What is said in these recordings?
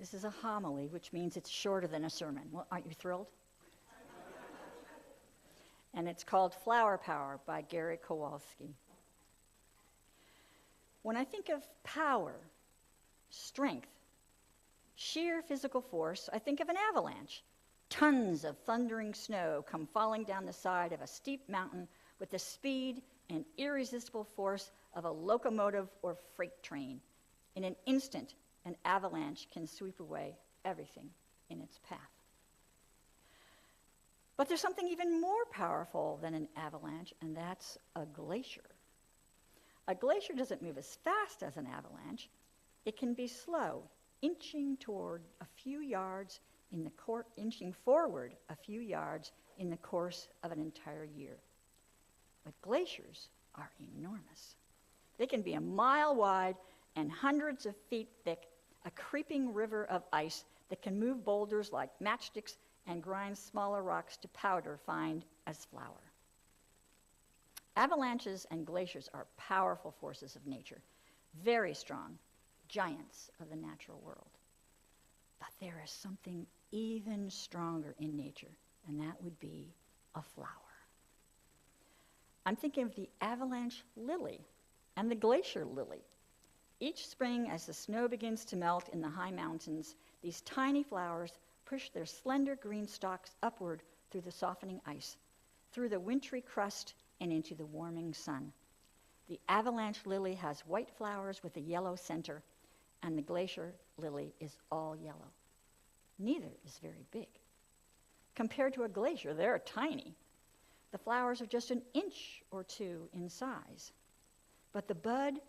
This is a homily, which means it's shorter than a sermon. Well, aren't you thrilled? And it's called Flower Power by Gary Kowalski. When I think of power, strength, sheer physical force, I think of an avalanche. Tons of thundering snow come falling down the side of a steep mountain with the speed and irresistible force of a locomotive or freight train. In an instant, an avalanche can sweep away everything in its path. But there's something even more powerful than an avalanche, and that's a glacier. A glacier doesn't move as fast as an avalanche. It can be slow, inching forward a few yards in the course of an entire year. But glaciers are enormous. They can be a mile wide and hundreds of feet thick, a creeping river of ice that can move boulders like matchsticks and grind smaller rocks to powder fine as flour. Avalanches and glaciers are powerful forces of nature, very strong, giants of the natural world. But there is something even stronger in nature, and that would be a flower. I'm thinking of the avalanche lily and the glacier lily. Each spring, as the snow begins to melt in the high mountains, these tiny flowers push their slender green stalks upward through the softening ice, through the wintry crust, and into the warming sun. The avalanche lily has white flowers with a yellow center, and the glacier lily is all yellow. Neither is very big. Compared to a glacier, they're tiny. The flowers are just an inch or two in size. But the bud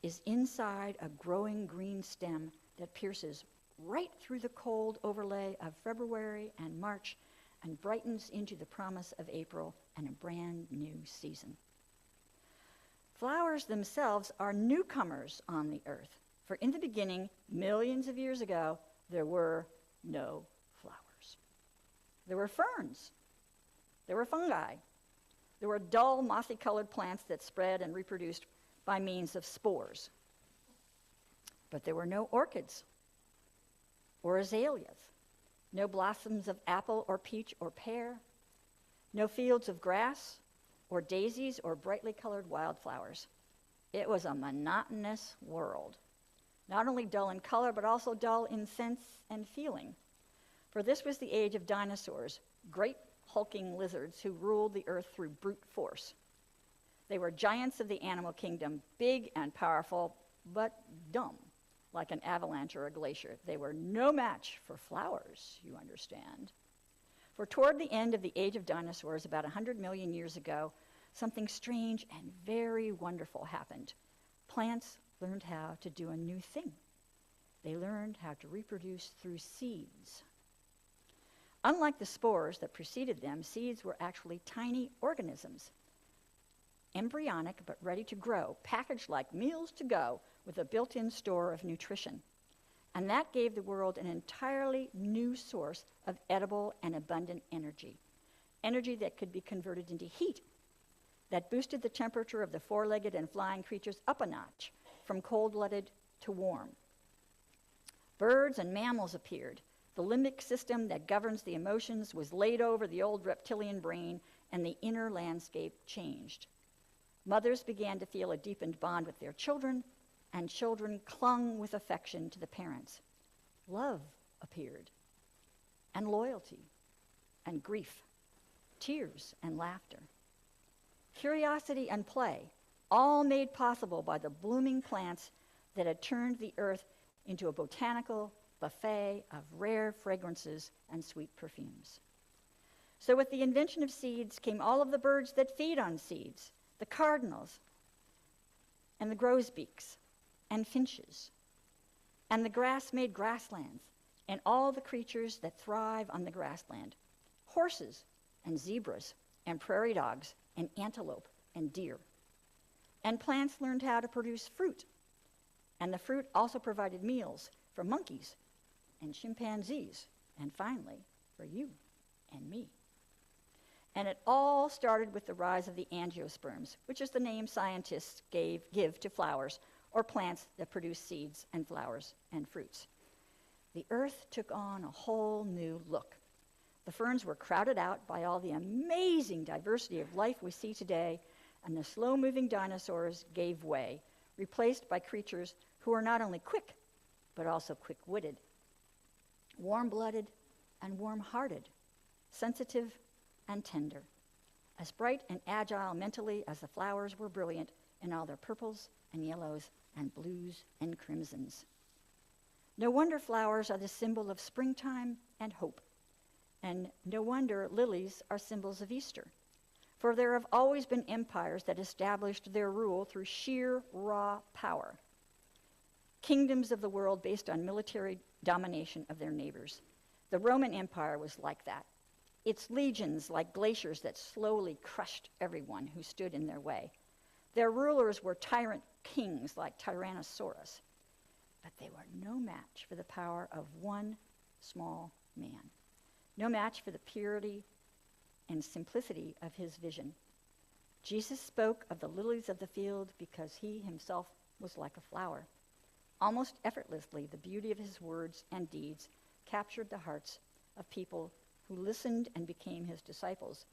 is inside a growing green stem that pierces right through the cold overlay of February and March and brightens into the promise of April and a brand new season. Flowers themselves are newcomers on the earth, for in the beginning, millions of years ago, there were no flowers. There were ferns. There were fungi. There were dull, mossy-colored plants that spread and reproduced by means of spores. But there were no orchids or azaleas, no blossoms of apple or peach or pear, no fields of grass or daisies or brightly colored wildflowers. It was a monotonous world, not only dull in color, but also dull in sense and feeling. For this was the age of dinosaurs, great hulking lizards who ruled the earth through brute force. They were giants of the animal kingdom, big and powerful, but dumb, like an avalanche or a glacier. They were no match for flowers, you understand. For toward the end of the age of dinosaurs, about 100 million years ago, something strange and very wonderful happened. Plants learned how to do a new thing. They learned how to reproduce through seeds. Unlike the spores that preceded them, seeds were actually tiny organisms, embryonic but ready to grow, packaged like meals to go with a built-in store of nutrition. And that gave the world an entirely new source of edible and abundant energy that could be converted into heat, that boosted the temperature of the four-legged and flying creatures up a notch, from cold-blooded to warm. Birds and mammals appeared. The limbic system that governs the emotions was laid over the old reptilian brain, and the inner landscape changed. Mothers began to feel a deepened bond with their children, and children clung with affection to the parents. Love appeared, and loyalty, and grief, tears and laughter, curiosity and play, all made possible by the blooming plants that had turned the earth into a botanical buffet of rare fragrances and sweet perfumes. So with the invention of seeds came all of the birds that feed on seeds, the cardinals, and the grosbeaks, and finches, and the grass-made grasslands, and all the creatures that thrive on the grassland, horses and zebras and prairie dogs and antelope and deer. And plants learned how to produce fruit, and the fruit also provided meals for monkeys and chimpanzees, and finally, for you and me. And it all started with the rise of the angiosperms, which is the name scientists give to flowers or plants that produce seeds and flowers and fruits. the earth took on a whole new look. The ferns were crowded out by all the amazing diversity of life we see today, and the slow-moving dinosaurs gave way, replaced by creatures who are not only quick, but also quick-witted, warm-blooded and warm-hearted, sensitive and tender, as bright and agile mentally as the flowers were brilliant in all their purples and yellows and blues and crimsons. No wonder flowers are the symbol of springtime and hope, and no wonder lilies are symbols of Easter. For there have always been empires that established their rule through sheer raw power. Kingdoms of the world based on military domination of their neighbors. The Roman Empire was like that. Its legions like glaciers that slowly crushed everyone who stood in their way. Their rulers were tyrant kings like Tyrannosaurus. But they were no match for the power of one small man. No match for the purity and simplicity of his vision. Jesus spoke of the lilies of the field because he himself was like a flower. Almost effortlessly, the beauty of his words and deeds captured the hearts of people who listened and became his disciples.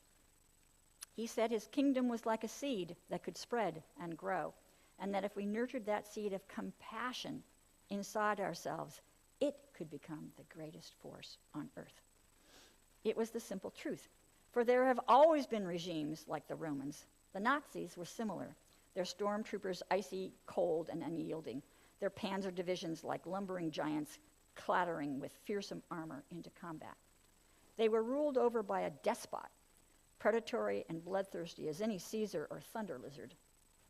He said his kingdom was like a seed that could spread and grow, and that if we nurtured that seed of compassion inside ourselves, it could become the greatest force on earth. It was the simple truth, for there have always been regimes like the Romans. The Nazis were similar, their stormtroopers icy cold and unyielding, their panzer divisions like lumbering giants clattering with fearsome armor into combat. They were ruled over by a despot, predatory and bloodthirsty as any Caesar or thunder lizard.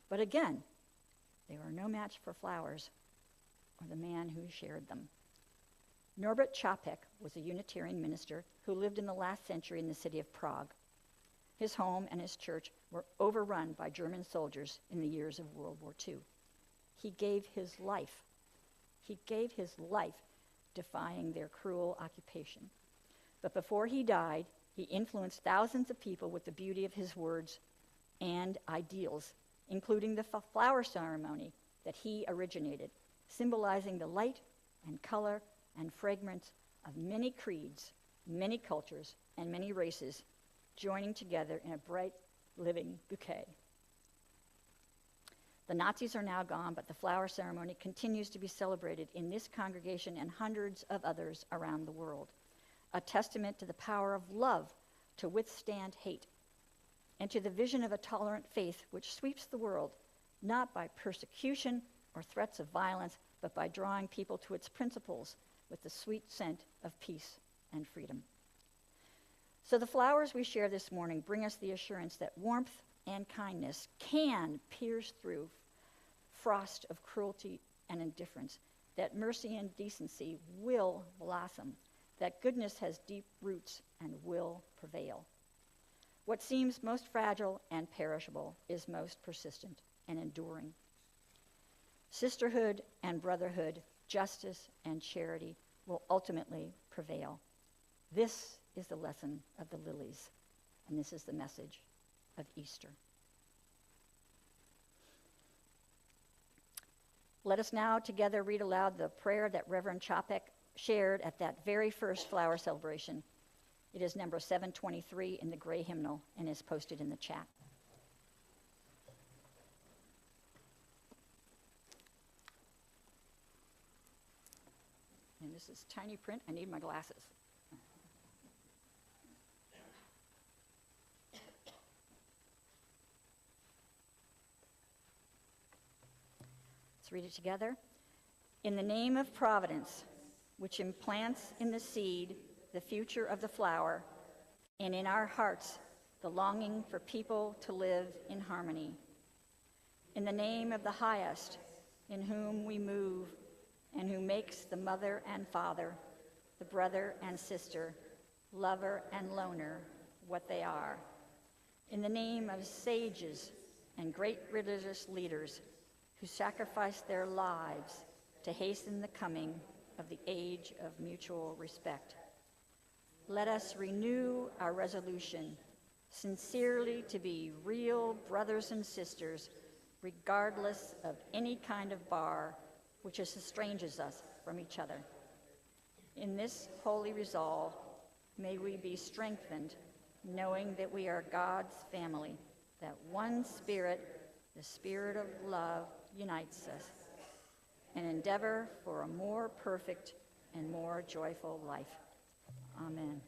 But again, they were no match for flowers or the man who shared them. Norbert Čapek was a Unitarian minister who lived in the last century in the city of Prague. His home and his church were overrun by German soldiers in the years of World War II. He gave his life. He gave his life defying their cruel occupation. But before he died, he influenced thousands of people with the beauty of his words and ideals, including the flower ceremony that he originated, symbolizing the light and color and fragrance of many creeds, many cultures, and many races joining together in a bright, living bouquet. The Nazis are now gone, but the flower ceremony continues to be celebrated in this congregation and hundreds of others around the world, a testament to the power of love to withstand hate, and to the vision of a tolerant faith which sweeps the world, not by persecution or threats of violence, but by drawing people to its principles with the sweet scent of peace and freedom. So the flowers we share this morning bring us the assurance that warmth and kindness can pierce through frost of cruelty and indifference, that mercy and decency will blossom, that goodness has deep roots and will prevail. What seems most fragile and perishable is most persistent and enduring. Sisterhood and brotherhood, justice and charity will ultimately prevail. This is the lesson of the lilies, and this is the message of Easter. Let us now together read aloud the prayer that Reverend Čapek shared at that very first flower celebration. It is number 723 in the gray hymnal and is posted in the chat. And this is tiny print. I need my glasses. Let's read it together. In the name of Providence, which implants in the seed the future of the flower, and in our hearts the longing for people to live in harmony. In the name of the highest, in whom we move, and who makes the mother and father, the brother and sister, lover and loner, what they are. In the name of sages and great religious leaders who sacrificed their lives to hasten the coming of the age of mutual respect. Let us renew our resolution sincerely to be real brothers and sisters, regardless of any kind of bar which estranges us from each other. In this holy resolve, may we be strengthened, knowing that we are God's family, that one Spirit, the Spirit of love, unites us, and endeavor for a more perfect and more joyful life. Amen.